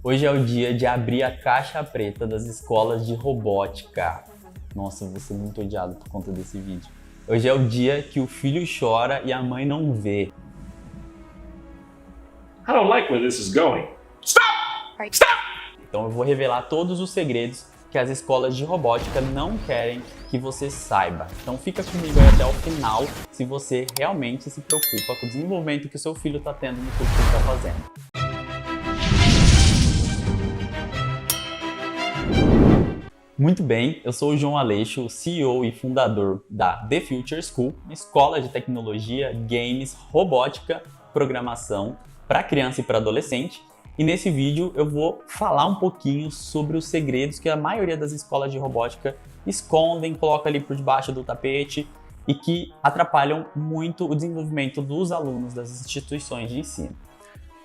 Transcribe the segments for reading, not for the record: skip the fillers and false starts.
Hoje é o dia de abrir a caixa preta das escolas de robótica. Nossa, eu vou ser muito odiado por conta desse vídeo. Hoje é o dia que o filho chora e a mãe não vê. I don't like where this is going. Stop! Stop! Então eu vou revelar todos os segredos que as escolas de robótica não querem que você saiba. Então fica comigo aí até o final se você realmente se preocupa com o desenvolvimento que o seu filho está tendo no curso que ele está fazendo. Muito bem, eu sou o João Aleixo, CEO e fundador da The Future School, escola de tecnologia, games, robótica, programação para criança e para adolescente. E nesse vídeo eu vou falar um pouquinho sobre os segredos que a maioria das escolas de robótica escondem, coloca ali por debaixo do tapete e que atrapalham muito o desenvolvimento dos alunos das instituições de ensino.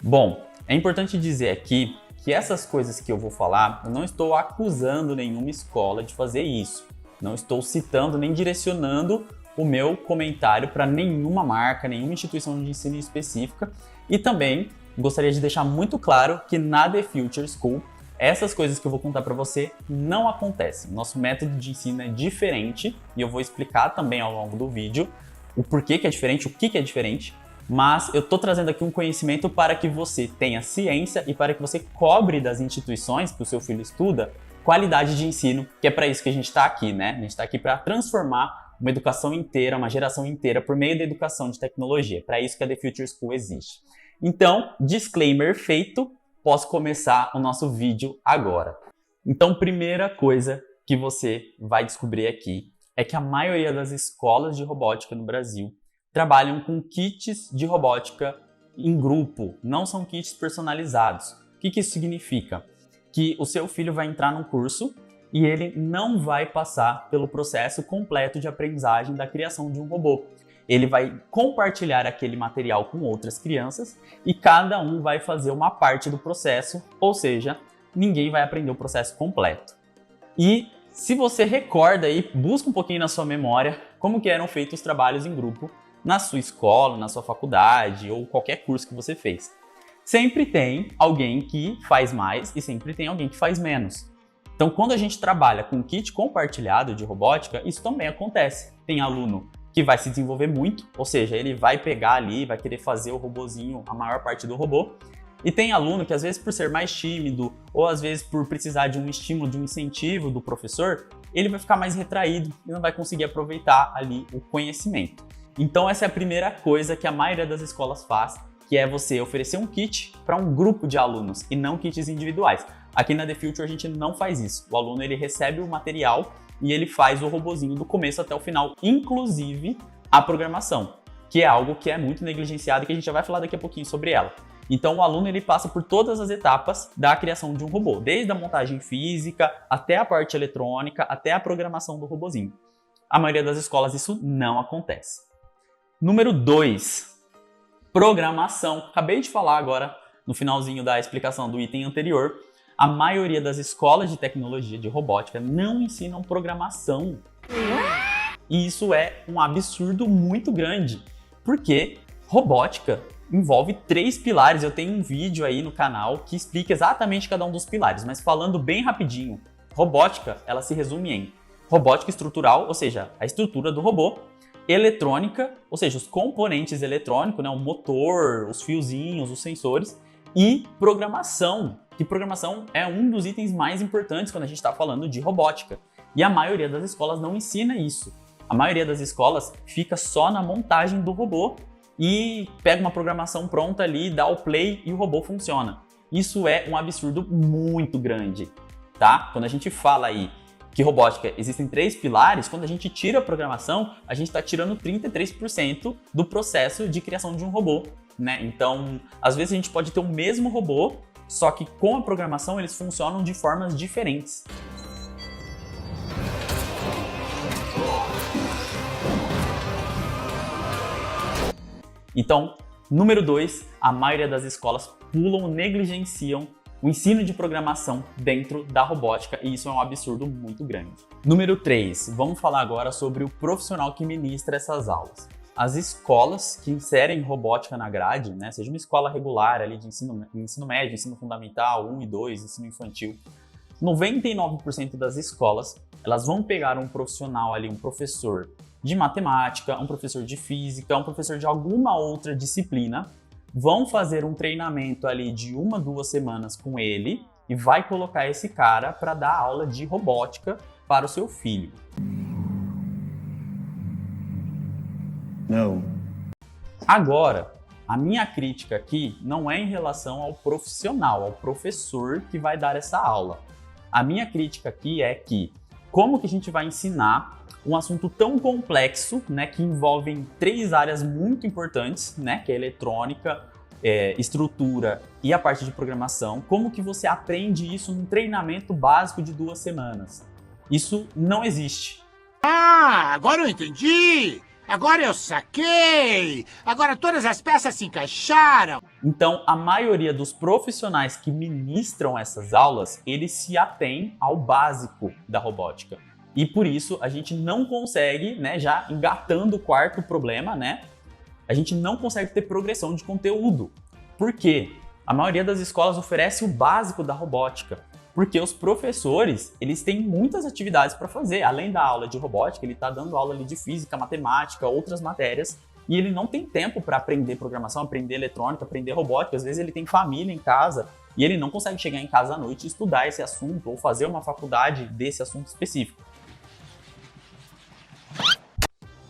Bom, é importante dizer aqui que essas coisas que eu vou falar, eu não estou acusando nenhuma escola de fazer isso. Não estou citando nem direcionando o meu comentário para nenhuma marca, nenhuma instituição de ensino específica. E também gostaria de deixar muito claro que na The Future School, essas coisas que eu vou contar para você não acontecem. Nosso método de ensino é diferente e eu vou explicar também ao longo do vídeo o porquê que é diferente, o que é diferente. Mas eu estou trazendo aqui um conhecimento para que você tenha ciência e para que você cobre das instituições que o seu filho estuda qualidade de ensino, que é para isso que a gente está aqui, né? A gente está aqui para transformar uma educação inteira, uma geração inteira por meio da educação de tecnologia. Para isso que a The Future School existe. Então, disclaimer feito, posso começar o nosso vídeo agora. Então, primeira coisa que você vai descobrir aqui é que a maioria das escolas de robótica no Brasil trabalham com kits de robótica em grupo, não são kits personalizados. O que isso significa? Que o seu filho vai entrar num curso e ele não vai passar pelo processo completo de aprendizagem da criação de um robô. Ele vai compartilhar aquele material com outras crianças e cada um vai fazer uma parte do processo, ou seja, ninguém vai aprender o processo completo. E se você recorda aí, busca um pouquinho na sua memória como que eram feitos os trabalhos em grupo na sua escola, na sua faculdade ou qualquer curso que você fez. Sempre tem alguém que faz mais e sempre tem alguém que faz menos. Então, quando a gente trabalha com kit compartilhado de robótica, isso também acontece. Tem aluno que vai se desenvolver muito, ou seja, ele vai pegar ali, vai querer fazer o robozinho, a maior parte do robô. E tem aluno que às vezes por ser mais tímido ou às vezes por precisar de um estímulo, de um incentivo do professor, ele vai ficar mais retraído e não vai conseguir aproveitar ali o conhecimento. Então essa é a primeira coisa que a maioria das escolas faz, que é você oferecer um kit para um grupo de alunos e não kits individuais. Aqui na The Future a gente não faz isso. O aluno ele recebe o material e ele faz o robozinho do começo até o final, inclusive a programação, que é algo que é muito negligenciado e que a gente já vai falar daqui a pouquinho sobre ela. Então o aluno ele passa por todas as etapas da criação de um robô, desde a montagem física até a parte eletrônica, até a programação do robozinho. A maioria das escolas isso não acontece. Número 2, programação. Acabei de falar agora, no finalzinho da explicação do item anterior, a maioria das escolas de tecnologia de robótica não ensinam programação. E isso é um absurdo muito grande, porque robótica envolve 3 pilares. Eu tenho um vídeo aí no canal que explica exatamente cada um dos pilares, mas falando bem rapidinho, robótica, ela se resume em robótica estrutural, ou seja, a estrutura do robô, eletrônica, ou seja, os componentes eletrônicos, né, o motor, os fiozinhos, os sensores, e programação, que programação é um dos itens mais importantes quando a gente está falando de robótica. E a maioria das escolas não ensina isso. A maioria das escolas fica só na montagem do robô e pega uma programação pronta ali, dá o play e o robô funciona. Isso é um absurdo muito grande, tá? Quando a gente fala aí que robótica existem 3 pilares, quando a gente tira a programação, a gente está tirando 33% do processo de criação de um robô, né? Então, às vezes a gente pode ter o mesmo robô, só que com a programação eles funcionam de formas diferentes. Então, número 2, a maioria das escolas pulam, negligenciam o ensino de programação dentro da robótica e isso é um absurdo muito grande. Número 3, vamos falar agora sobre o profissional que ministra essas aulas. as escolas que inserem robótica na grade, né, seja uma escola regular ali de ensino médio, ensino fundamental, 1 e 2, ensino infantil, 99% das escolas, elas vão pegar um profissional ali, um professor de matemática, um professor de física, um professor de alguma outra disciplina, vão fazer um treinamento ali de 1 a 2 semanas com ele e vai colocar esse cara para dar aula de robótica para o seu filho. Não. Agora, a minha crítica aqui não é em relação ao profissional, ao professor que vai dar essa aula. A minha crítica aqui é que como que a gente vai ensinar um assunto tão complexo, né, que envolve 3 áreas muito importantes, né, que é eletrônica, estrutura e a parte de programação, como que você aprende isso num treinamento básico de 2 semanas? Isso não existe. Ah, agora eu entendi! Agora eu saquei! Agora todas as peças se encaixaram! Então, a maioria dos profissionais que ministram essas aulas, eles se atêm ao básico da robótica. E por isso, a gente não consegue, né, já engatando o quarto problema, né, a gente não consegue ter progressão de conteúdo. Por quê? A maioria das escolas oferece o básico da robótica. Porque os professores, eles têm muitas atividades para fazer. Além da aula de robótica, ele está dando aula ali de física, matemática, outras matérias. E ele não tem tempo para aprender programação, aprender eletrônica, aprender robótica. Às vezes ele tem família em casa e ele não consegue chegar em casa à noite e estudar esse assunto ou fazer uma faculdade desse assunto específico.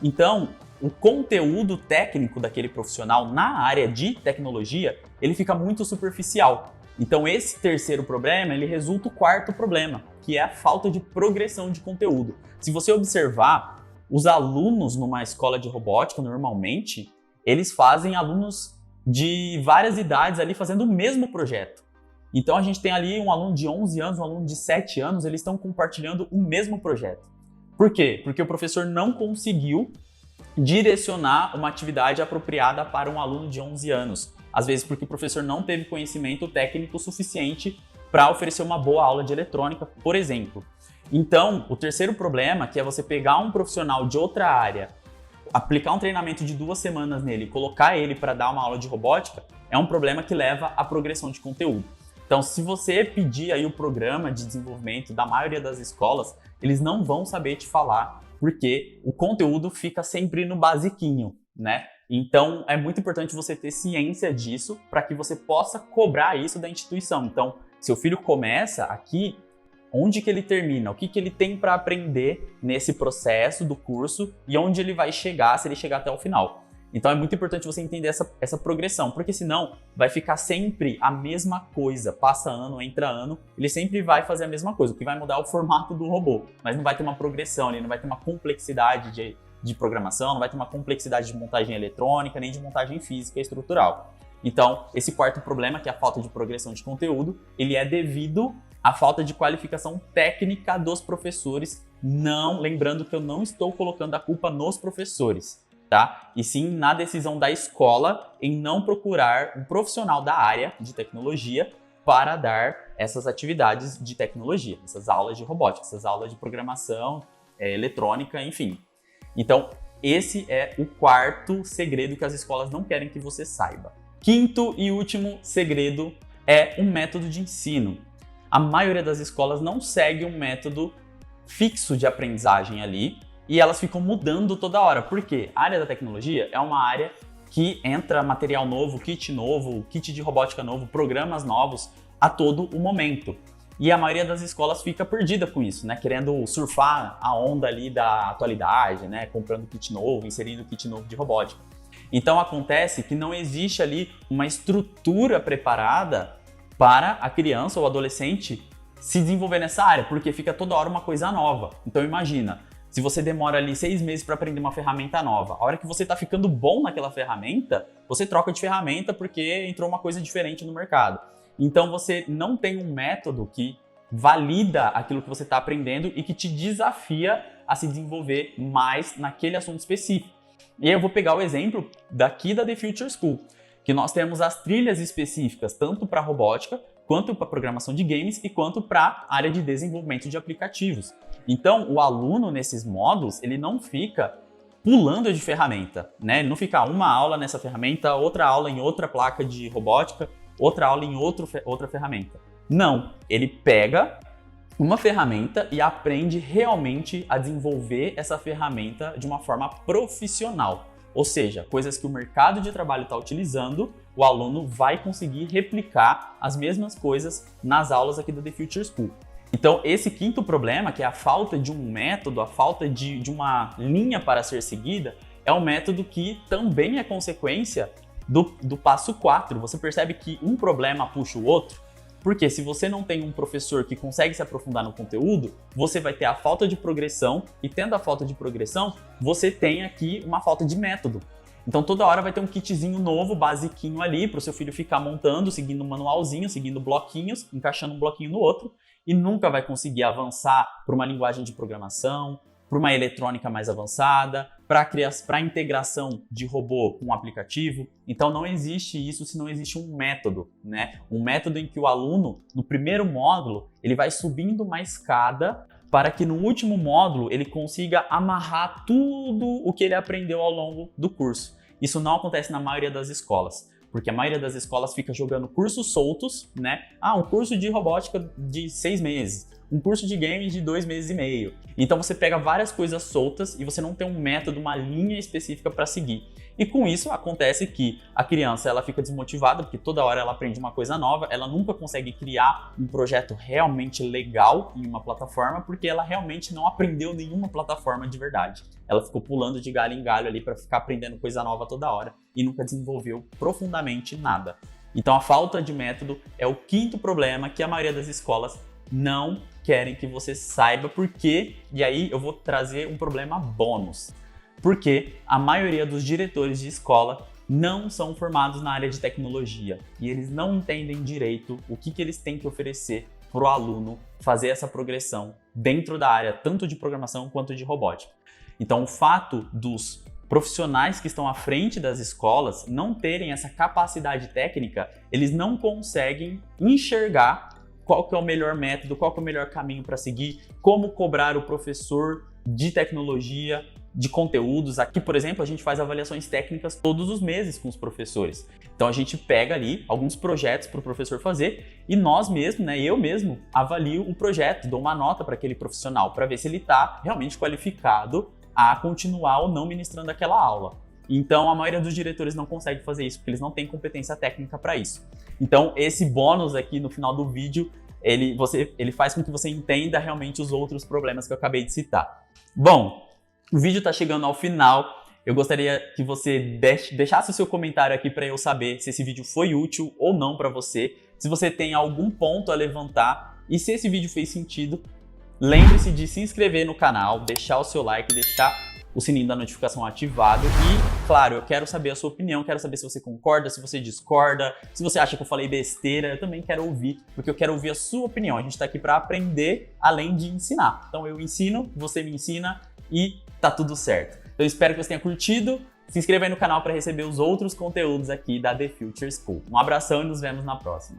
Então, o conteúdo técnico daquele profissional na área de tecnologia, ele fica muito superficial. Então esse terceiro problema, ele resulta o quarto problema, que é a falta de progressão de conteúdo. Se você observar, os alunos numa escola de robótica, normalmente, eles fazem alunos de várias idades ali fazendo o mesmo projeto. Então a gente tem ali um aluno de 11 anos, um aluno de 7 anos, eles estão compartilhando o mesmo projeto. Por quê? Porque o professor não conseguiu direcionar uma atividade apropriada para um aluno de 11 anos. Às vezes porque o professor não teve conhecimento técnico suficiente para oferecer uma boa aula de eletrônica, por exemplo. Então, o terceiro problema, que é você pegar um profissional de outra área, aplicar um treinamento de 2 semanas nele e colocar ele para dar uma aula de robótica, é um problema que leva à progressão de conteúdo. Então, se você pedir aí o programa de desenvolvimento da maioria das escolas, eles não vão saber te falar, porque o conteúdo fica sempre no basiquinho, né? Então, é muito importante você ter ciência disso para que você possa cobrar isso da instituição. Então, seu filho começa aqui, onde que ele termina? O que que ele tem para aprender nesse processo do curso e onde ele vai chegar se ele chegar até o final. Então, é muito importante você entender essa progressão, porque senão vai ficar sempre a mesma coisa. Passa ano, entra ano, ele sempre vai fazer a mesma coisa. O que vai mudar é o formato do robô, mas não vai ter uma progressão, ele não vai ter uma complexidade de programação, não vai ter uma complexidade de montagem eletrônica, nem de montagem física e estrutural. Então, esse quarto problema, que é a falta de progressão de conteúdo, ele é devido à falta de qualificação técnica dos professores, não, lembrando que eu não estou colocando a culpa nos professores, tá? E sim na decisão da escola em não procurar um profissional da área de tecnologia para dar essas atividades de tecnologia, essas aulas de robótica, essas aulas de programação, eletrônica, enfim. Então, esse é o quarto segredo que as escolas não querem que você saiba. Quinto e último segredo é um método de ensino. A maioria das escolas não segue um método fixo de aprendizagem ali e elas ficam mudando toda hora. Por quê? A área da tecnologia é uma área que entra material novo, kit de robótica novo, programas novos a todo o momento. E a maioria das escolas fica perdida com isso, né? Querendo surfar a onda ali da atualidade, né? Comprando kit novo, inserindo kit novo de robótica. Então acontece que não existe ali uma estrutura preparada para a criança ou adolescente se desenvolver nessa área, porque fica toda hora uma coisa nova. Então imagina, se você demora ali 6 meses para aprender uma ferramenta nova, a hora que você está ficando bom naquela ferramenta, você troca de ferramenta porque entrou uma coisa diferente no mercado. Então você não tem um método que valida aquilo que você está aprendendo e que te desafia a se desenvolver mais naquele assunto específico. E aí eu vou pegar o exemplo daqui da The Future School, que nós temos as trilhas específicas tanto para robótica, quanto para programação de games e quanto para a área de desenvolvimento de aplicativos. Então o aluno nesses módulos, ele não fica pulando de ferramenta, né? Ele não fica uma aula nessa ferramenta, outra aula em outra placa de robótica, outra aula em outra ferramenta. Não, ele pega uma ferramenta e aprende realmente a desenvolver essa ferramenta de uma forma profissional. Ou seja, coisas que o mercado de trabalho está utilizando, o aluno vai conseguir replicar as mesmas coisas nas aulas aqui do The Future School. Então, esse quinto problema, que é a falta de um método, a falta de uma linha para ser seguida, é um método que também é consequência do passo 4. Você percebe que um problema puxa o outro? Porque se você não tem um professor que consegue se aprofundar no conteúdo, você vai ter a falta de progressão, e tendo a falta de progressão, você tem aqui uma falta de método. Então toda hora vai ter um kitzinho novo, basiquinho ali, para o seu filho ficar montando, seguindo um manualzinho, seguindo bloquinhos, encaixando um bloquinho no outro, e nunca vai conseguir avançar para uma linguagem de programação, para uma eletrônica mais avançada, para a integração de robô com um aplicativo. Então não existe isso se não existe um método, né? Um método em que o aluno, no primeiro módulo, ele vai subindo uma escada para que no último módulo ele consiga amarrar tudo o que ele aprendeu ao longo do curso. Isso não acontece na maioria das escolas, porque a maioria das escolas fica jogando cursos soltos, né? Um curso de robótica de 6 meses, um curso de games de 2 meses e meio. Então você pega várias coisas soltas e você não tem um método, uma linha específica para seguir. E com isso acontece que a criança ela fica desmotivada, porque toda hora ela aprende uma coisa nova, ela nunca consegue criar um projeto realmente legal em uma plataforma, porque ela realmente não aprendeu nenhuma plataforma de verdade. Ela ficou pulando de galho em galho ali para ficar aprendendo coisa nova toda hora e nunca desenvolveu profundamente nada. Então a falta de método é o quinto problema que a maioria das escolas não querem que você saiba por quê, e aí eu vou trazer um problema bônus. Porque a maioria dos diretores de escola não são formados na área de tecnologia e eles não entendem direito o que eles têm que oferecer para o aluno fazer essa progressão dentro da área tanto de programação quanto de robótica. Então o fato dos profissionais que estão à frente das escolas não terem essa capacidade técnica, eles não conseguem enxergar qual que é o melhor método, qual que é o melhor caminho para seguir, como cobrar o professor de tecnologia, de conteúdos. Aqui, por exemplo, a gente faz avaliações técnicas todos os meses com os professores. Então a gente pega ali alguns projetos para o professor fazer e nós mesmos, né, eu mesmo, avalio o projeto, dou uma nota para aquele profissional para ver se ele está realmente qualificado a continuar ou não ministrando aquela aula. Então a maioria dos diretores não consegue fazer isso porque eles não têm competência técnica para isso. Então esse bônus aqui no final do vídeo, ele faz com que você entenda realmente os outros problemas que eu acabei de citar. Bom, o vídeo está chegando ao final. Eu gostaria que você deixasse o seu comentário aqui para eu saber se esse vídeo foi útil ou não para você, se você tem algum ponto a levantar e se esse vídeo fez sentido. Lembre-se de se inscrever no canal, deixar o seu like, deixar o sininho da notificação ativado e, claro, eu quero saber a sua opinião, quero saber se você concorda, se você discorda, se você acha que eu falei besteira, eu também quero ouvir, porque eu quero ouvir a sua opinião. A gente está aqui para aprender além de ensinar. Então eu ensino, você me ensina e tá tudo certo. Eu espero que você tenha curtido. Se inscreva aí no canal para receber os outros conteúdos aqui da The Future School. Um abração e nos vemos na próxima.